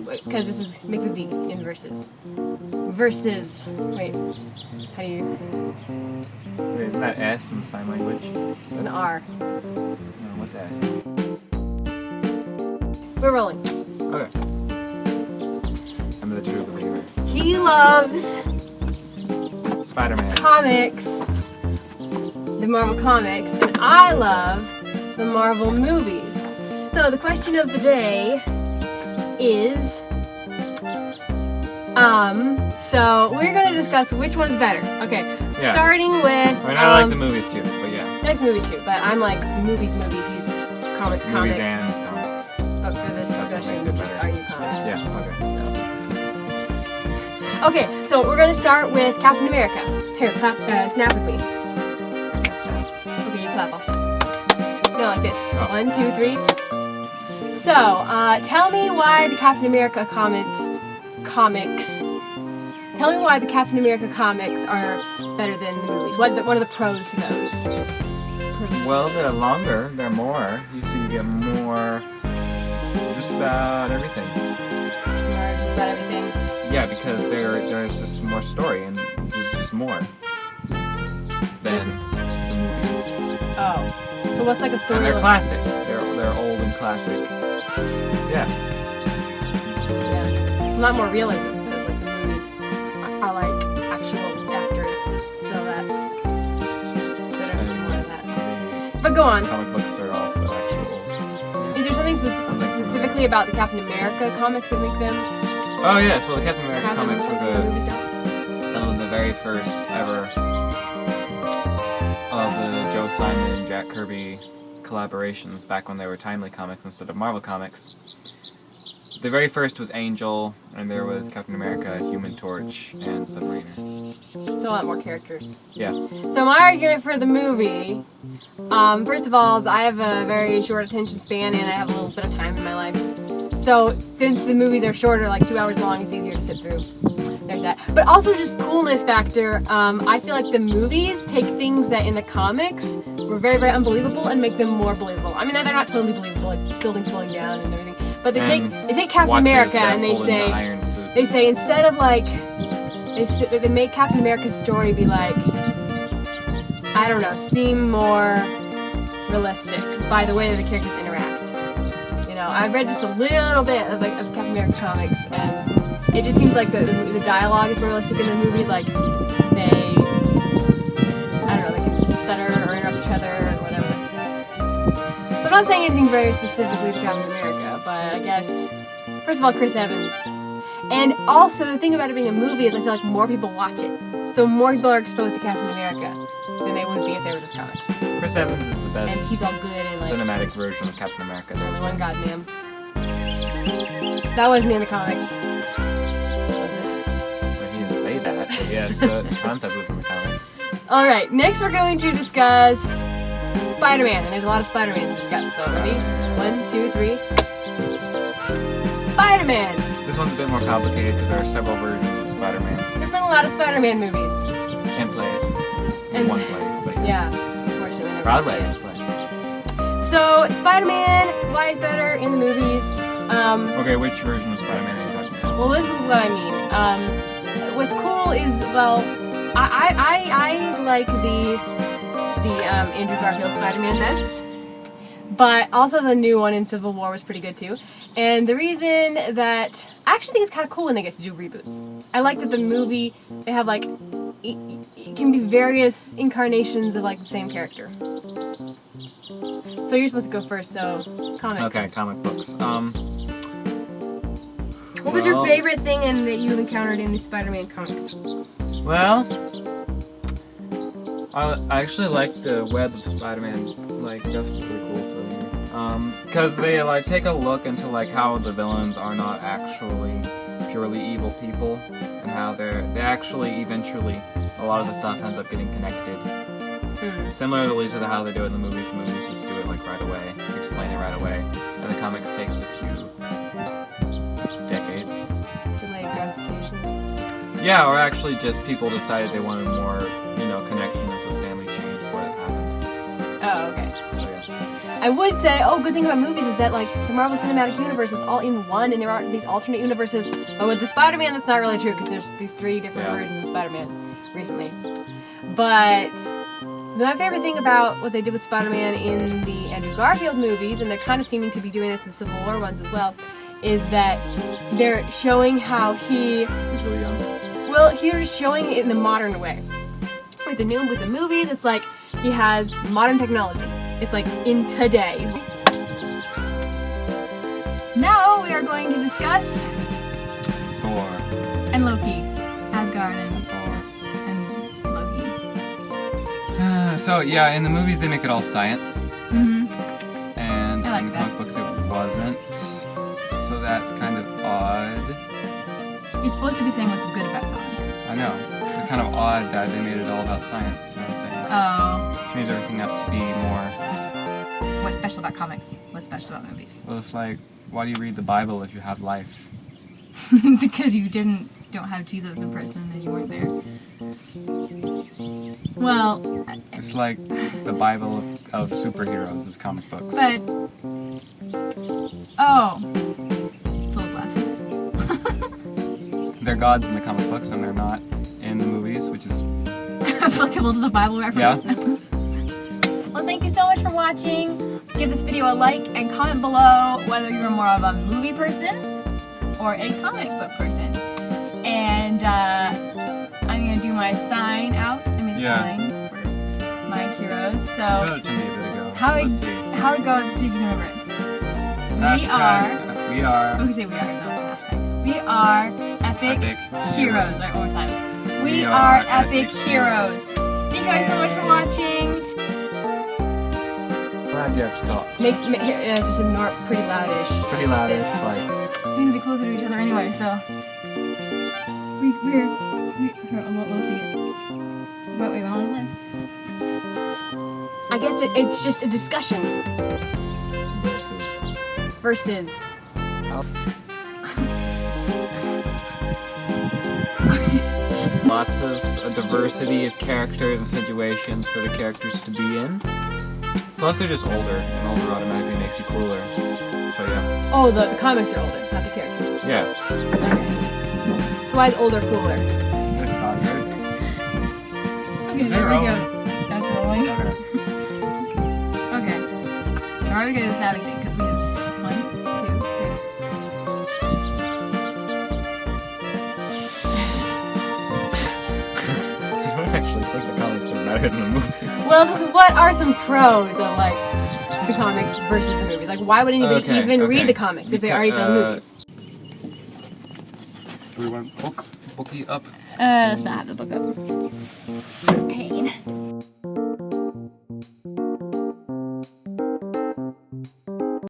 Because this is make the V in verses. Verses. Wait. How do you? Wait, isn't that S in sign language? It's an R. No, what's S? We're rolling. Okay. I'm the true believer. He loves Spider-Man. comics, the Marvel comics, and I love the Marvel movies. So the question of the day is, so we're going to discuss which one's better. Okay, Yeah. starting with, I mean, I like the movies too, but yeah. he likes movies too, but I'm like movies, he's comics. Movies and comics. But for this That's what discussion, makes it just better. argue comics. Yeah, okay. Okay, so we're going to start with Captain America. Here, clap, snap with me. I guess not. Okay, you clap, I'll snap. No, like this. Oh. 1, 2, 3. So, tell me why the Captain America comics. Tell me why the Captain America comics are better than the movies. What are the pros to those? Well, they're longer, they're more. You get more, just about everything. Just about everything. Yeah, because there's just more story and there's just more than the movies. Oh, so what's like a story? And they're like- classic. They're old and classic. Yeah. Yeah, a lot more realism because like the movies are like actual actors, so that's better than more of that. But go on. Comic books are also actual. Is there something specifically about the Captain America comics that make them? Oh yes, well the Captain America have them comics like were the movies don't? some of the very first ever of the Joe Simon and Jack Kirby collaborations back when they were Timely Comics instead of Marvel Comics. The very first was Angel, and there was Captain America, Human Torch, and Submariner. So a lot more characters. Yeah. So my argument for the movie, first of all, is I have a very short attention span and I have a little bit of time in my life. So since the movies are shorter, like 2 hours long, it's easier to sit through. There's that. But also just coolness factor. I feel like the movies take things that in the comics were very, very unbelievable and make them more believable. I mean, they're not totally believable, like buildings falling down and everything. But they take Captain Watches America that and they fall into say iron suits. instead of like they make Captain America's story be like, I don't know, seem more realistic by the way that the characters interact. You know, I've read just a little bit of Captain America comics, and it just seems like the dialogue is more realistic in the movies. Like they can stutter or interrupt each other or whatever. So I'm not saying anything very specifically to Captain America, but I guess first of all, Chris Evans. And also, the thing about it being a movie is I feel like more people watch it. So more people are exposed to Captain America than they would be if they were just comics. Chris Evans is the And best he's all good and like, cinematic version of Captain America. there's one goddamn. That wasn't in the comics. Was it? Well, he didn't say that, but yes, the concept was in the comics. Alright, next we're going to discuss Spider-Man. And there's a lot of Spider-Man to discuss. So ready? 1, 2, 3. Spider-Man! This one's a bit more complicated because there are several versions of Spider-Man There's been a lot of Spider-Man movies. and plays. And- One play, but Yeah, unfortunately. I never Broadway see it. plays. So, Spider-Man, why is better in the movies? Okay, which version of Spider-Man are you talking about? Well, this is what I mean. What's cool is, well, I like the Andrew Garfield Spider-Man best, but also the new one in Civil War was pretty good too. And the reason that I actually think it's kind of cool when they get to do reboots. I like that the movie they have like it can be various incarnations of like the same character. So you're supposed to go first. So comics. Okay, comic books. What was your favorite thing that you encountered in the Spider-Man comics? Well, I actually like the web of Spider-Man. Like that's pretty cool. So, because they like take a look into like how the villains are not actually purely evil people, and how they actually eventually a lot of the stuff ends up getting connected. Similarly to how they do it in the movies just do it like right away, explain it right away, and the comics takes a few decades. Delayed gratification. Yeah, or actually just people decided they wanted more, connection, so Stanley changed what happened. Oh, okay. So yeah. I would say, good thing about movies is that, like, the Marvel Cinematic Universe is all in one, and there aren't these alternate universes. But with the Spider-Man, that's not really true, because there's these 3 different versions of Spider-Man recently. But my favorite thing about what they did with Spider-Man in the Andrew Garfield movies, and they're kind of seeming to be doing this in the Civil War ones as well, is that they're showing how He's really young. well, he's showing it in the modern way. With the movies, it's like he has modern technology. It's like in today. Now we are going to discuss Thor. and Loki, Asgard and Thor. Loki. So yeah, in the movies they make it all science, Mm-hmm. and I like in the that. comic books it wasn't. So that's kind of odd. You're supposed to be saying what's good about comics. I know. It's kind of odd that they made it all about science. You know what I'm saying? Oh. Changed everything up to be more. What's special about comics? What's special about movies? Well, it's like, why do you read the Bible if you have life? It's because you don't have Jesus in person and you weren't there. Well, It's like the Bible of superheroes is comic books. but oh, it's a little blasphemous. They're gods in the comic books and they're not in the movies, which is Applicable to the Bible reference. Yeah. Well, thank you so much for watching. Give this video a like and comment below whether you're more of a movie person or a comic book person. And I'm gonna do my sign out. I made a sign for my heroes. you So showed it to me a bit ago. how Let's see. it goes, see if you can remember it. We are. We say we are. No, it's a hashtag. We are epic heroes. All right, one more time. We are epic heroes. Thank you guys so much for watching. Glad you have to talk. Just ignore pretty loudish. Pretty loudish, like. We need to be closer to each other anyway, so. We're here, I'm not looking at. Wait, how long left? I guess it's just a discussion. Versus. Lots of a diversity of characters and situations for the characters to be in. Plus, they're just older, and older automatically makes you cooler. So yeah. Oh, the comics are older, not the characters. Yeah. Okay. So why is older cooler? Okay, Is it there we rolling? go. That's rolling. Okay. Okay. Now are we gonna do the sounding thing? Because we have 1, 2, 3. I don't actually think the comics are better than the movies. Well, just what are some pros of like the comics versus the movies? Like, why would anybody even read the comics if they already sell movies? Do we want bookie up? Let's not have the book up.